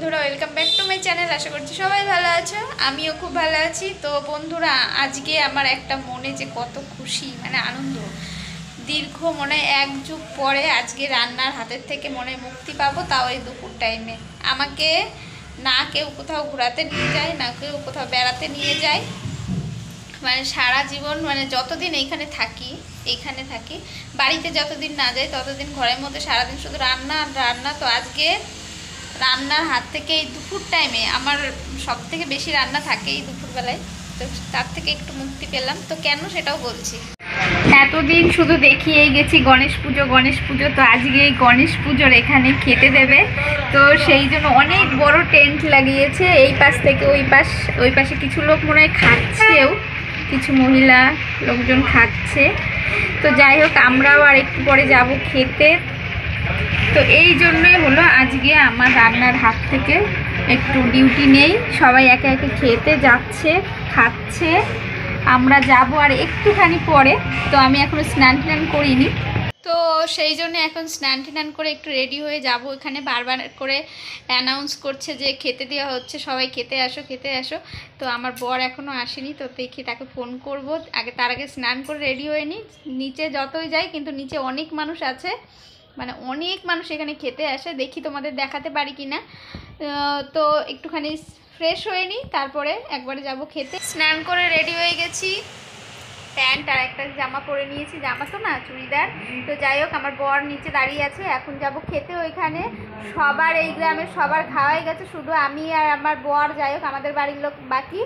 বন্ধুরা, welcome back to my channel. আশা করছি সবাই ভালো আছো, আমিও খুব ভালো আছি। তো বন্ধুরা, আজকে আমার একটা মনে যে কত খুশি, মানে আনন্দ। দীর্ঘ মনে এক যুগ পরে আজকে রান্নার হাতের থেকে মনে মুক্তি পাবো, তাও এই দুপুর টাইমে। আমাকে না কেউ কোথাও ঘোরাতে নিয়ে যায়, না কেউ কোথাও বেড়াতে নিয়ে যায়। মানে সারা জীবন, মানে যতদিন এইখানে থাকি বাড়িতে যতদিন না যাই ততদিন ঘরের মধ্যে সারাদিন শুধু রান্না আর রান্না। তো আজকে রান্নার হাত থেকে এই দুপুর টাইমে আমার সব থেকে বেশি রান্না থাকে এই দুপুরবেলায়, তো তার থেকে একটু মুক্তি পেলাম। তো কেন সেটাও বলছি। এতদিন শুধু দেখিয়েই গেছি গণেশ পুজো, তো আজকে এই গণেশ পুজোর এখানে খেতে দেবে। তো সেই জন্য অনেক বড় টেন্ট লাগিয়েছে, এই পাশ থেকে ওই পাশে কিছু লোক মনে হয় খাচ্ছেও, কিছু মহিলা লোকজন খাচ্ছে। তো যাই হোক, আমরাও আর একটু পরে যাব খেতে। তো এই জন্যই হলো আজকে আমার রান্নার হাত থেকে একটু ডিউটি নেই, সবাই একে একে খেতে যাচ্ছে, খাচ্ছে। আমরা যাব আর একটুখানি পরে। তো আমি এখনো স্নান টান করিনি, তো সেই জন্য এখন স্নান টান করে একটু রেডি হয়ে যাব। এখানে বারবার করে অ্যানাউন্স করছে যে খেতে দেওয়া হচ্ছে, সবাই খেতে আসো। তো আমার বর এখনও আসেনি, তো দেখি তাকে ফোন করব। তার আগে স্নান করে রেডি হয়ে নিই। নিচে যতই যাই কিন্তু নিচে অনেক মানুষ আছে, মানে অনেক মানুষ এখানে খেতে আসে। দেখি তোমাদের দেখাতে পারি কি না। তো একটুখানি ফ্রেশ হয়ে নিই, তারপরে একবারে যাব খেতে। স্নান করে রেডি হয়ে গেছি, প্যান্ট আর একটা জামা পরে নিয়েছি, জামা তো না চুড়িদার। তো যাই হোক, আমার বর নিচে দাঁড়িয়ে আছে, এখন যাব খেতে ওইখানে। সবার এই গ্রামের সবার খাওয়াই গেছে, শুধু আমি আর আমার বর, যাই হোক আমাদের বাড়ির লোক বাকি।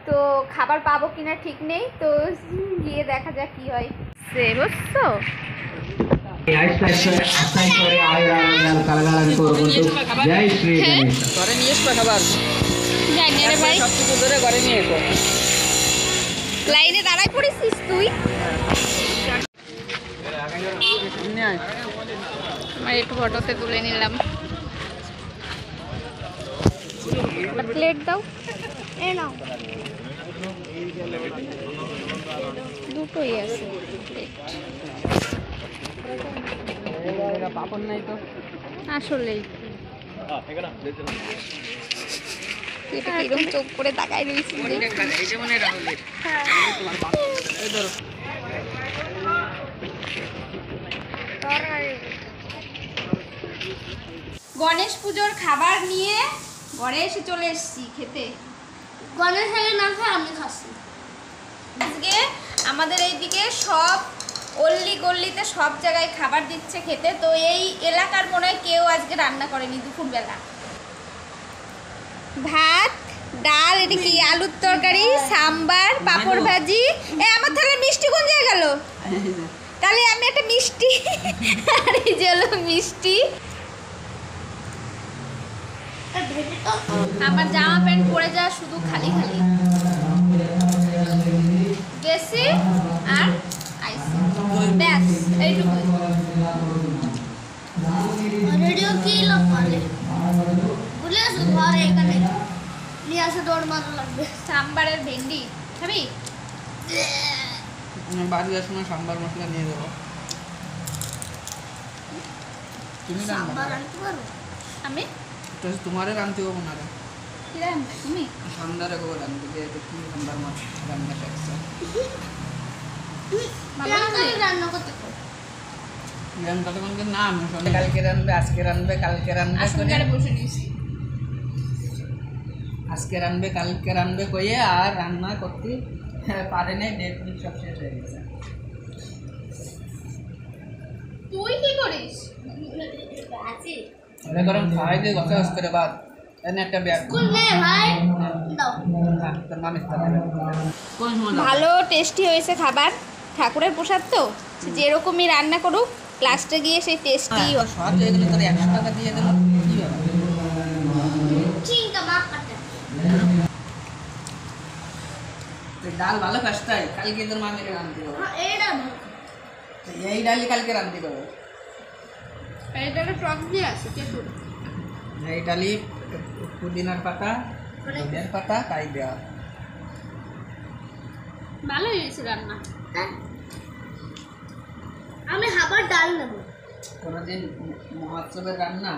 তো খাবার পাবো কিনা ঠিক নেই, তো গিয়ে দেখা যাক কি হয়। সে বুঝছো লাইনে দাঁড়াই পড়েছিস তুই। আমার একটু ফটোতে তুলে নিলাম। প্লেট দাও, দুটোই আছে পাপড় নাই তো আসলেই। এটা কিরকম চোখ করে তাকাই রয়েছি। গণেশ পুজোর খাবার নিয়ে ঘরে এসে চলে এসেছি খেতে। গণেশ আগে না খাই আমি খাচ্ছি। আজকে আমাদের এইদিকে সব অল্লি গল্লিতে সব জায়গায় খাবার দিচ্ছে খেতে। তো এই এলাকার মনে হয় কেউ আজকে রান্না করেনি দুপুরবেলা। ভাত, ডাল, এটা কি আলুর তরকারি, সাম্বার, পাঁপড় ভাজি। আমার থালার মিষ্টি কোন জায়গায় গেল? তাহলে আমি একটা মিষ্টি আর এই যে হলো মিষ্টি। আমার জামা প্যান্ট পরে যা শুধু খালি গেছি আর আইসি, ব্যাস এইটুকুই। রেডিও কি লোক পালে বলে আসো ঘরে এখানে নিয়ে আসে, দৌড় মারা লাগবে। সাম্বারের ভেন্ডি খাবি? বাড়ি যাওয়ার সময় সাম্বার মশলা নিয়ে দেবো। তুমি সাম্বার আনতে পারো? আমি তোমারে রাঁধতে হবো না রে, কি রান্না তুমি? সন্ধ্যারে গোবর রাঁধতে গিয়ে কি সাম্বার মাছ রান্না শিখছে। রান্না করতে না আমি কালকে রাঁধবে, আজকে রাঁধবে, কালকে রাঁধবে করে বসে নিয়েছি। আজকে রাঁধবে কালকে রাঁধবে কইয়ে আর রান্না করতে পারে নাই, ডেট সব শেষ হয়ে গেছে। তুই কি করিস? আছি ওরে গরম খাওয়াই দিয়ে গছা গছ করে বাদ এনে একটা ব্যাগ কোন নে ভাই দাও। তোর মানুষ কোন সময় ভালো টেস্টি হয়েছে খাবার, ঠাকুরের প্রসাদ তো যেরকমই রান্না করুক লাস্টে গিয়ে সেই টেস্টি। সহজ হয়ে গেলে তোর 100 টাকা দিয়ে দেবো, কি হবে? চিন্তা মা কাটে ডাল ভালো কাজটাই কালকে তোর মাকে রাঁধতে দেবো। এইটা এই ডালই কালকে রাঁধতে দেবো। এটা টক দিয়ে আছে কেটুর। এই ডালি পুদিনার পাতা, ধনিয়ার পাতা তাই দেওয়া। ভালোই হয়েছে রান্না। আমি খাবার ডাল নেব। কোনোদিন মহোৎসবের রান্না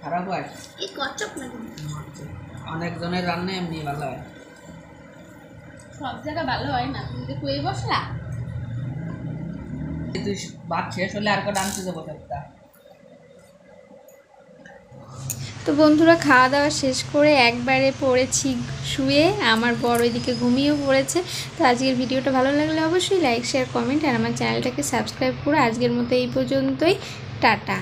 খারাপ হয় এই কচ্ছপ না অনেকজনের রান্না এমনি ভালো হয় সব জায়গায় ভালো হয় না, তুমি তো কয়ে বসলা। তুই ভাত শেষ হলে আর কটা আনতে যাবো একটা তো বন্ধুরা খাওয়া দাওয়া শেষ করে একবারে পড়েছি শুয়ে, আমার বড় এদিকে ঘুমিয়েও পড়েছে। তো আজকের ভিডিওটা ভালো লাগলে অবশ্যই লাইক শেয়ার কমেন্ট আর আমার চ্যানেলটাকে সাবস্ক্রাইব করে আজকের মতো এই পর্যন্তই। টাটা।